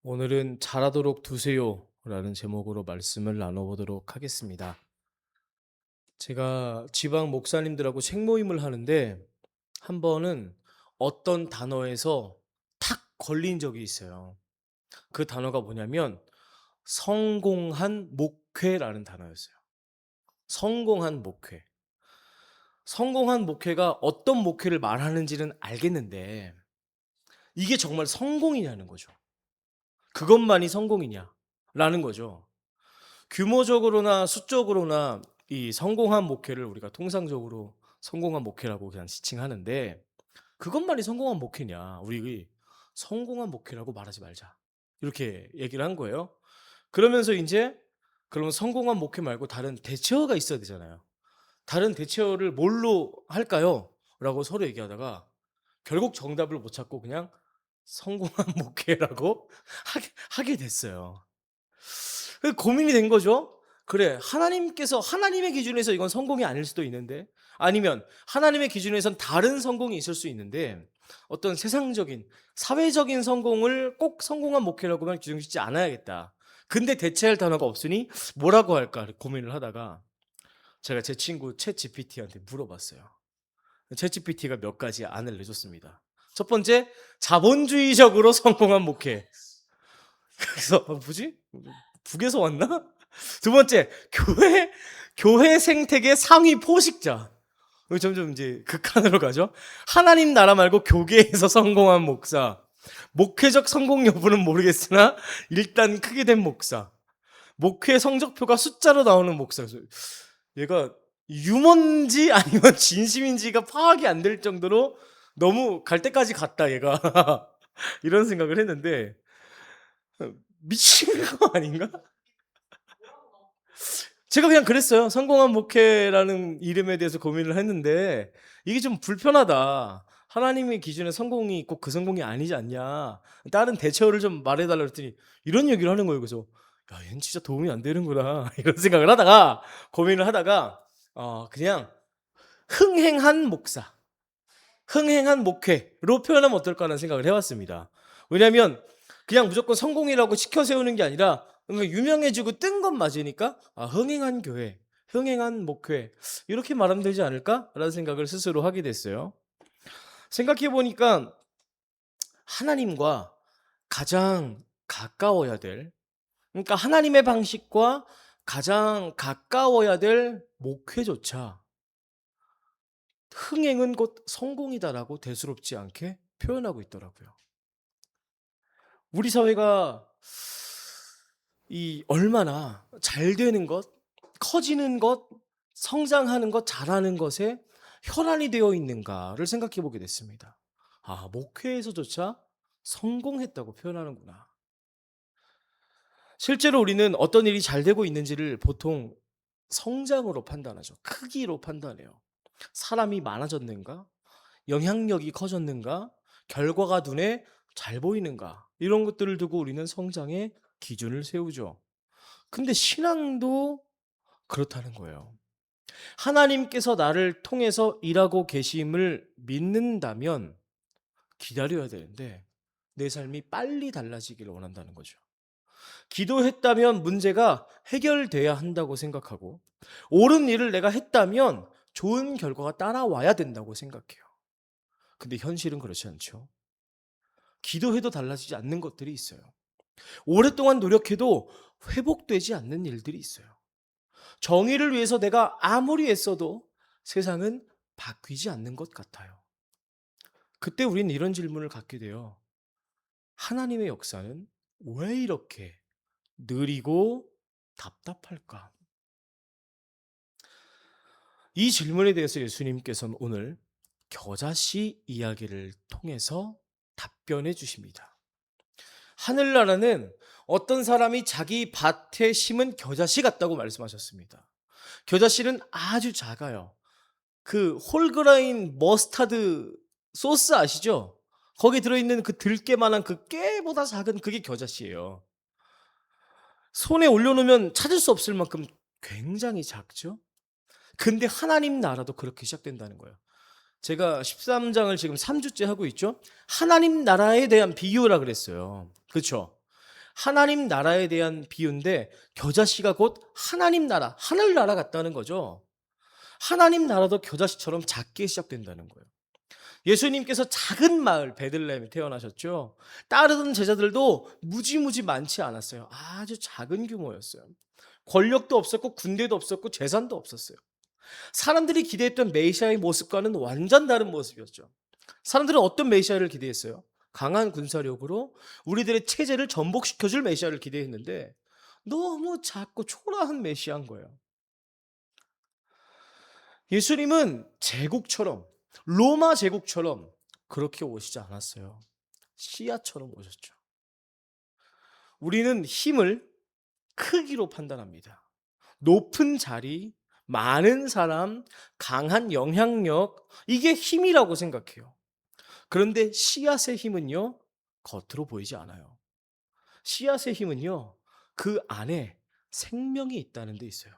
오늘은 잘하도록 두세요 라는 제목으로 말씀을 나눠보도록 하겠습니다. 제가 지방 목사님들하고 책 모임을 하는데 한 번은 어떤 단어에서 탁 걸린 적이 있어요. 그 단어가 뭐냐면 성공한 목회라는 단어였어요. 성공한 목회. 성공한 목회가 어떤 목회를 말하는지는 알겠는데 이게 정말 성공이냐는 거죠. 그것만이 성공이냐라는 거죠. 규모적으로나 수적으로나 이 성공한 목회를 우리가 통상적으로 성공한 목회라고 그냥 지칭하는데 그것만이 성공한 목회냐? 우리 성공한 목회라고 말하지 말자. 이렇게 얘기를 한 거예요. 그러면서 인제 그러면 성공한 목회 말고 다른 대체어가 있어야 되잖아요. "다른 대체어를 뭘로 할까요?" 라고 서로 얘기하다가 결국 정답을 못 찾고 그냥 성공한 목회라고 하게 됐어요. 고민이 된 거죠. 그래, 하나님께서 하나님의 기준에서 이건 성공이 아닐 수도 있는데, 아니면 하나님의 기준에선 다른 성공이 있을 수 있는데, 어떤 세상적인 사회적인 성공을 꼭 성공한 목회라고만 규정짓지 않아야겠다. 근데 대체할 단어가 없으니 뭐라고 할까 고민을 하다가 제가 제 친구 챗 GPT한테 물어봤어요. 챗 GPT가 몇 가지 안을 내줬습니다. 첫 번째, 자본주의적으로 성공한 목회. 그래서 뭐지? 북에서 왔나? 두 번째, 교회 생태계 상위 포식자. 점점 이제 극한으로 가죠. 하나님 나라 말고 교계에서 성공한 목사. 목회적 성공 여부는 모르겠으나 일단 크게 된 목사. 목회 성적표가 숫자로 나오는 목사. 얘가 유머인지 아니면 진심인지가 파악이 안 될 정도로 너무 갈 때까지 갔다 얘가. 이런 생각을 했는데 미친 거 아닌가? 제가 그냥 그랬어요. 성공한 목회라는 이름에 대해서 고민을 했는데 이게 좀 불편하다. 하나님의 기준에 성공이 꼭 그 성공이 아니지 않냐. 다른 대체어를 좀 말해달라 그랬더니 이런 얘기를 하는 거예요. 그래서 야, 얘는 진짜 도움이 안 되는구나. 이런 생각을 하다가 고민을 하다가 그냥 흥행한 목사, 흥행한 목회로 표현하면 어떨까 하는 생각을 해봤습니다. 왜냐하면 그냥 무조건 성공이라고 치켜 세우는 게 아니라 유명해지고 뜬 건 맞으니까 흥행한 교회, 흥행한 목회 이렇게 말하면 되지 않을까라는 생각을 스스로 하게 됐어요. 생각해 보니까 하나님과 가장 가까워야 될, 그러니까 하나님의 방식과 가장 가까워야 될 목회조차 흥행은 곧 성공이다라고 대수롭지 않게 표현하고 있더라고요. 우리 사회가 이 얼마나 잘 되는 것, 커지는 것, 성장하는 것, 잘하는 것에 혈안이 되어 있는가를 생각해 보게 됐습니다. 목회에서조차 성공했다고 표현하는구나. 실제로 우리는 어떤 일이 잘 되고 있는지를 보통 성장으로 판단하죠. 크기로 판단해요. 사람이 많아졌는가? 영향력이 커졌는가? 결과가 눈에 잘 보이는가? 이런 것들을 두고 우리는 성장의 기준을 세우죠. 근데 신앙도 그렇다는 거예요. 하나님께서 나를 통해서 일하고 계심을 믿는다면 기다려야 되는데 내 삶이 빨리 달라지기를 원한다는 거죠. 기도했다면 문제가 해결돼야 한다고 생각하고 옳은 일을 내가 했다면 좋은 결과가 따라와야 된다고 생각해요. 근데 현실은 그렇지 않죠. 기도해도 달라지지 않는 것들이 있어요. 오랫동안 노력해도 회복되지 않는 일들이 있어요. 정의를 위해서 내가 아무리 애써도 세상은 바뀌지 않는 것 같아요. 그때 우리는 이런 질문을 갖게 돼요. 하나님의 역사는 왜 이렇게 느리고 답답할까? 이 질문에 대해서 예수님께서는 오늘 겨자씨 이야기를 통해서 답변해 주십니다. 하늘나라는 어떤 사람이 자기 밭에 심은 겨자씨 같다고 말씀하셨습니다. 겨자씨는 아주 작아요. 그 홀그라인 머스타드 소스 아시죠? 거기 들어있는 그 들깨만한 그 깨보다 작은 그게 겨자씨예요. 손에 올려놓으면 찾을 수 없을 만큼 굉장히 작죠? 근데 하나님 나라도 그렇게 시작된다는 거예요. 제가 13장을 지금 3주째 하고 있죠? 하나님 나라에 대한 비유라 그랬어요. 그렇죠? 하나님 나라에 대한 비유인데 겨자씨가 곧 하나님 나라, 하늘나라 같다는 거죠. 하나님 나라도 겨자씨처럼 작게 시작된다는 거예요. 예수님께서 작은 마을 베들레헴에 태어나셨죠. 따르던 제자들도 무지무지 많지 않았어요. 아주 작은 규모였어요. 권력도 없었고 군대도 없었고 재산도 없었어요. 사람들이 기대했던 메시아의 모습과는 완전 다른 모습이었죠. 사람들은 어떤 메시아를 기대했어요? 강한 군사력으로 우리들의 체제를 전복시켜줄 메시아를 기대했는데 너무 작고 초라한 메시아인 거예요. 예수님은 제국처럼 로마 제국처럼 그렇게 오시지 않았어요. 씨앗처럼 오셨죠. 우리는 힘을 크기로 판단합니다. 높은 자리, 많은 사람, 강한 영향력, 이게 힘이라고 생각해요. 그런데 씨앗의 힘은요, 겉으로 보이지 않아요. 씨앗의 힘은요, 그 안에 생명이 있다는 데 있어요.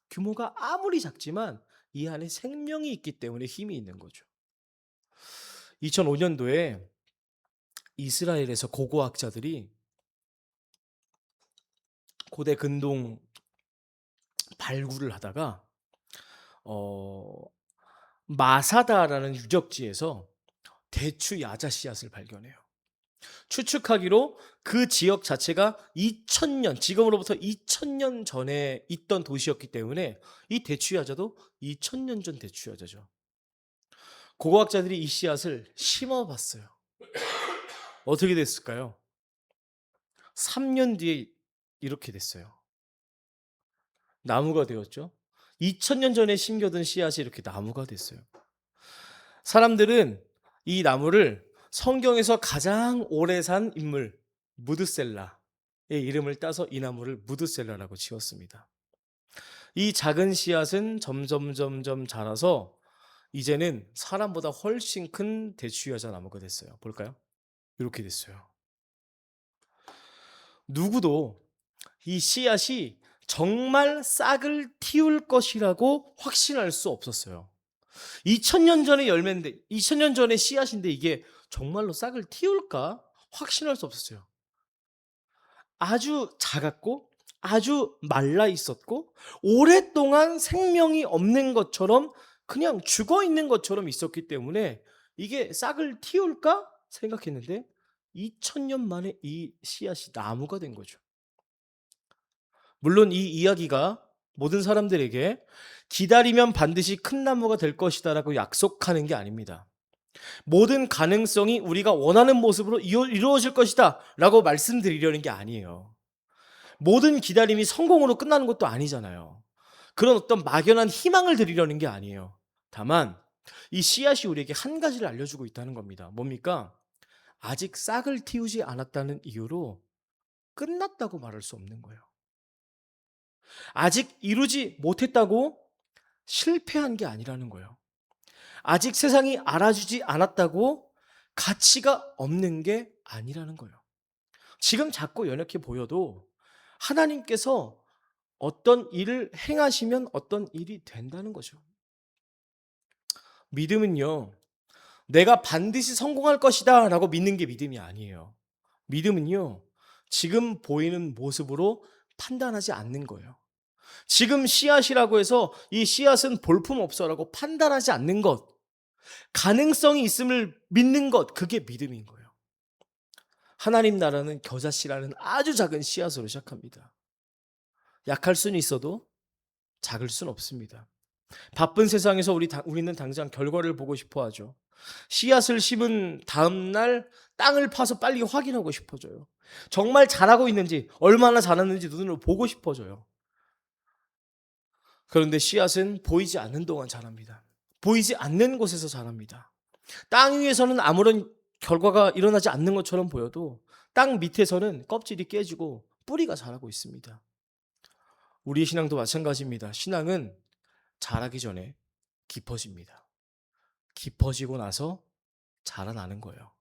규모가 아무리 작지만 이 안에 생명이 있기 때문에 힘이 있는 거죠. 2005년도에 이스라엘에서 고고학자들이 고대 근동 발굴을 하다가 어, 마사다라는 유적지에서 대추 야자 씨앗을 발견해요. 추측하기로 그 지역 자체가 2000년, 지금으로부터 2000년 전에 있던 도시였기 때문에 이 대추 야자도 2000년 전 대추 야자죠. 고고학자들이 이 씨앗을 심어봤어요. 어떻게 됐을까요? 3년 뒤에 이렇게 됐어요. 나무가 되었죠. 2000년 전에 심겨둔 씨앗이 이렇게 나무가 됐어요. 사람들은 이 나무를 성경에서 가장 오래 산 인물 무드셀라의 이름을 따서 이 나무를 무드셀라라고 지었습니다. 이 작은 씨앗은 점점 자라서 이제는 사람보다 훨씬 큰 대추여자 나무가 됐어요. 볼까요? 이렇게 됐어요. 누구도 이 씨앗이 정말 싹을 틔울 것이라고 확신할 수 없었어요. 2000년 전의 열매인데, 2000년 전의 씨앗인데 이게 정말로 싹을 틔울까? 확신할 수 없었어요. 아주 작았고, 아주 말라 있었고, 오랫동안 생명이 없는 것처럼 그냥 죽어 있는 것처럼 있었기 때문에 이게 싹을 틔울까? 생각했는데 2000년 만에 이 씨앗이 나무가 된 거죠. 물론 이 이야기가 모든 사람들에게 기다리면 반드시 큰 나무가 될 것이다라고 약속하는 게 아닙니다. 모든 가능성이 우리가 원하는 모습으로 이루어질 것이다라고 말씀드리려는 게 아니에요. 모든 기다림이 성공으로 끝나는 것도 아니잖아요. 그런 어떤 막연한 희망을 드리려는 게 아니에요. 다만 이 씨앗이 우리에게 한 가지를 알려주고 있다는 겁니다. 뭡니까? 아직 싹을 틔우지 않았다는 이유로 끝났다고 말할 수 없는 거예요. 아직 이루지 못했다고 실패한 게 아니라는 거예요. 아직 세상이 알아주지 않았다고 가치가 없는 게 아니라는 거예요. 지금 작고 연약해 보여도 하나님께서 어떤 일을 행하시면 어떤 일이 된다는 거죠. 믿음은요, 내가 반드시 성공할 것이다 라고 믿는 게 믿음이 아니에요. 믿음은요, 지금 보이는 모습으로 판단하지 않는 거예요. 지금 씨앗이라고 해서 이 씨앗은 볼품없어라고 판단하지 않는 것, 가능성이 있음을 믿는 것, 그게 믿음인 거예요. 하나님 나라는 겨자씨라는 아주 작은 씨앗으로 시작합니다. 약할 수는 있어도 작을 수는 없습니다. 바쁜 세상에서 우리는 당장 결과를 보고 싶어 하죠. 씨앗을 심은 다음 날 땅을 파서 빨리 확인하고 싶어져요. 정말 잘하고 있는지, 얼마나 자랐는지 눈으로 보고 싶어져요. 그런데 씨앗은 보이지 않는 동안 자랍니다. 보이지 않는 곳에서 자랍니다. 땅 위에서는 아무런 결과가 일어나지 않는 것처럼 보여도 땅 밑에서는 껍질이 깨지고 뿌리가 자라고 있습니다. 우리의 신앙도 마찬가지입니다. 신앙은 자라기 전에 깊어집니다. 깊어지고 나서 자라나는 거예요.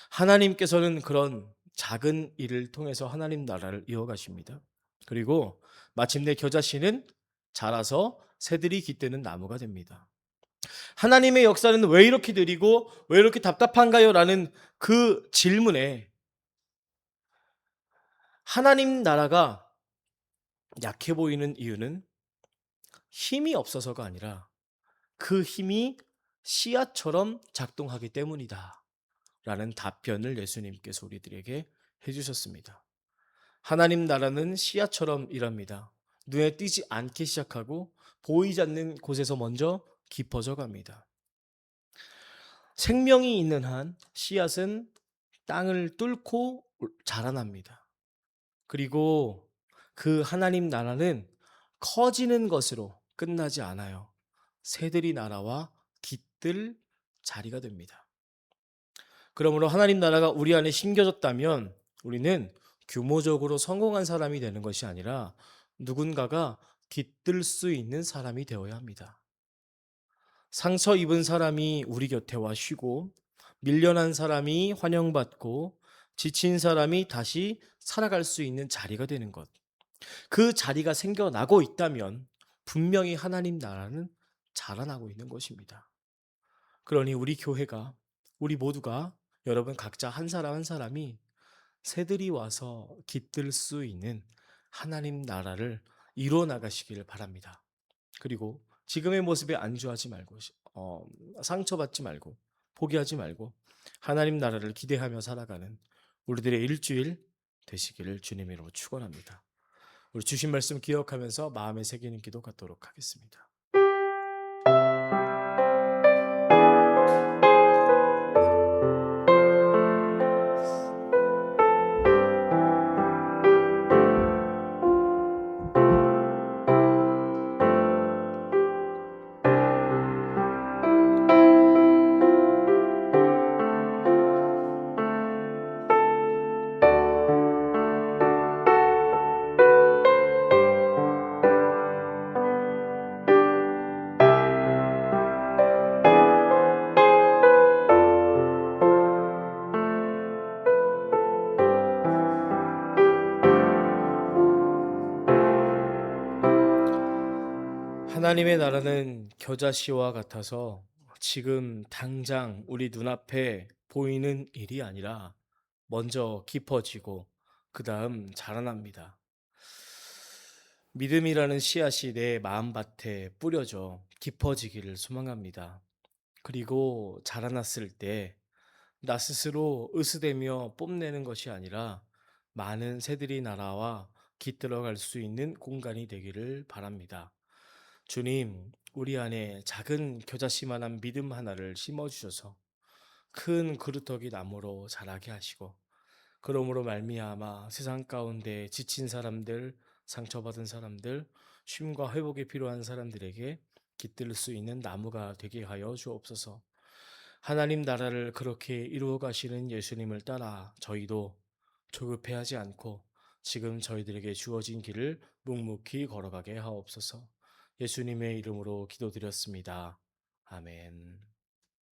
하나님께서는 그런 작은 일을 통해서 하나님 나라를 이어가십니다. 그리고 마침내 겨자씨는 자라서 새들이 깃드는 나무가 됩니다. 하나님의 역사는 왜 이렇게 느리고 왜 이렇게 답답한가요? 라는 그 질문에 하나님 나라가 약해 보이는 이유는 힘이 없어서가 아니라 그 힘이 씨앗처럼 작동하기 때문이다. 라는 답변을 예수님께서 우리들에게 해주셨습니다. 하나님 나라는 씨앗처럼 일합니다. 눈에 띄지 않기 시작하고 보이지 않는 곳에서 먼저 깊어져 갑니다. 생명이 있는 한 씨앗은 땅을 뚫고 자라납니다. 그리고 그 하나님 나라는 커지는 것으로 끝나지 않아요. 새들이 날아와 깃들 자리가 됩니다. 그러므로 하나님 나라가 우리 안에 심겨졌다면 우리는 규모적으로 성공한 사람이 되는 것이 아니라 누군가가 깃들 수 있는 사람이 되어야 합니다. 상처 입은 사람이 우리 곁에 와 쉬고, 밀려난 사람이 환영받고, 지친 사람이 다시 살아갈 수 있는 자리가 되는 것. 그 자리가 생겨나고 있다면 분명히 하나님 나라는 자라나고 있는 것입니다. 그러니 우리 교회가, 우리 모두가, 여러분 각자 한 사람 한 사람이 새들이 와서 깃들 수 있는 하나님 나라를 이루어 나가시기를 바랍니다. 그리고 지금의 모습에 안주하지 말고, 상처받지 말고, 포기하지 말고 하나님 나라를 기대하며 살아가는 우리들의 일주일 되시기를 주님의 이름으로 축원합니다. 우리 주신 말씀 기억하면서 마음에 새기는 기도 갖도록 하겠습니다. 하나님의 나라는 겨자씨와 같아서 지금 당장 우리 눈앞에 보이는 일이 아니라 먼저 깊어지고 그 다음 자라납니다. 믿음이라는 씨앗이 내 마음밭에 뿌려져 깊어지기를 소망합니다. 그리고 자라났을 때 나 스스로 으스대며 뽐내는 것이 아니라 많은 새들이 날아와 깃들어갈 수 있는 공간이 되기를 바랍니다. 주님, 우리 안에 작은 겨자씨만한 믿음 하나를 심어주셔서 큰 그루터기 나무로 자라게 하시고, 그러므로 말미암아 세상 가운데 지친 사람들, 상처받은 사람들, 쉼과 회복이 필요한 사람들에게 깃들 수 있는 나무가 되게 하여 주옵소서. 하나님 나라를 그렇게 이루어 가시는 예수님을 따라 저희도 조급해하지 않고 지금 저희들에게 주어진 길을 묵묵히 걸어가게 하옵소서. 예수님의 이름으로 기도드렸습니다. 아멘.